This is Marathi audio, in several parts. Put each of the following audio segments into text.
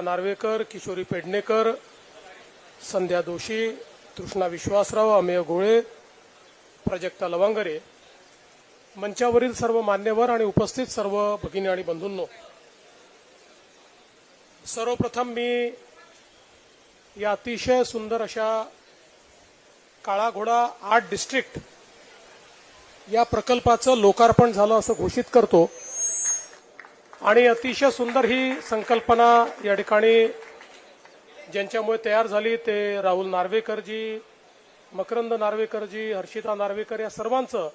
नार्वेकर, किशोरी पेडणेकर, संध्या दोशी, तृष्णा विश्वासराव, अमेय गोळे, प्राजक्ता लवांगरे, मंचावरील सर्व मान्यवर आणि उपस्थित सर्व भगिनी आणि बंधूंनो, सर्वप्रथम मी या अतिशय सुंदर अशा काळा घोडा आर्ट डिस्ट्रिक्ट या प्रकल्पाचं लोकार्पण झालं असं घोषित करतो आणि अतिशय सुंदर ही संकल्पना या ठिकाणी ज्यांच्यामुळे तयार झाली ते राहुल नार्वेकरजी, मकरंद नार्वेकरजी, हर्षिता नार्वेकर या सर्वांचं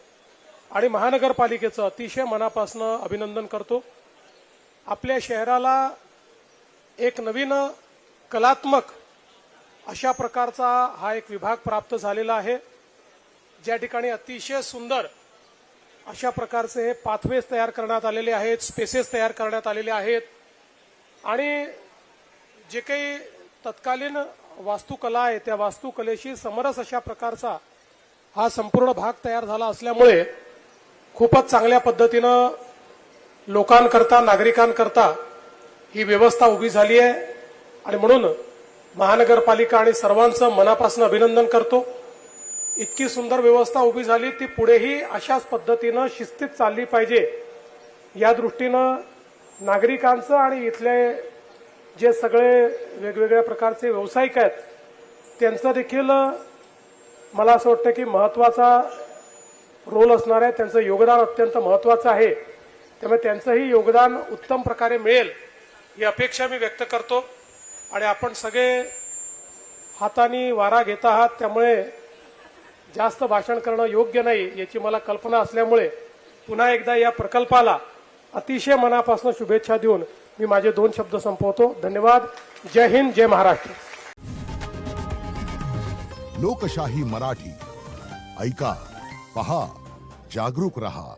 आणि महानगरपालिकेचं अतिशय मनापासून अभिनंदन करतो। आपल्या शहराला एक नवीन कलात्मक अशा प्रकारचा हा एक विभाग प्राप्त झालेला आहे, ज्या ठिकाणी अतिशय सुंदर अशा प्रकारचे हे पाथवेज तयार करण्यात आलेले आहेत, स्पेसेस तयार करण्यात आलेले आहेत आणि जे काही तत्कालीन वास्तुकला आहे त्या वास्तुकलेशी समरस अशा प्रकारचा हा संपूर्ण भाग तयार झाला असल्यामुळे खूपच चांगल्या पद्धतीनं लोकांकरता, नागरिकांकरता ही व्यवस्था उभी झाली आहे आणि म्हणून महानगरपालिका आणि सर्वांचं मनापासून अभिनंदन करतो। इतकी सुंदर व्यवस्था उभी झाली, ती पुढेही अशाच पद्धतीनं शिस्तीत चालली पाहिजे या दृष्टीनं नागरिकांचं आणि इथले जे सगळे वेगवेगळ्या प्रकारचे व्यावसायिक आहेत त्यांचं देखील मला असं वाटतं की महत्त्वाचा रोल असणार आहे, त्यांचं योगदान अत्यंत महत्त्वाचं आहे, त्यामुळे त्यांचंही योगदान उत्तम प्रकारे मिळेल ही अपेक्षा मी व्यक्त करतो। आणि आपण सगळे हाताने वारा घेत आहात, त्यामुळे जास्त भाषण करणं योग्य नाही याची मला कल्पना असल्यामुळे पुन्हा एकदा या प्रकल्पाला अतिशय मनापासून शुभेच्छा देऊन मी माझे 2 शब्द संपवतो। धन्यवाद। जय हिंद, जय महाराष्ट्र। लोकशाही मराठी ऐका, पहा, जागरूक रहा।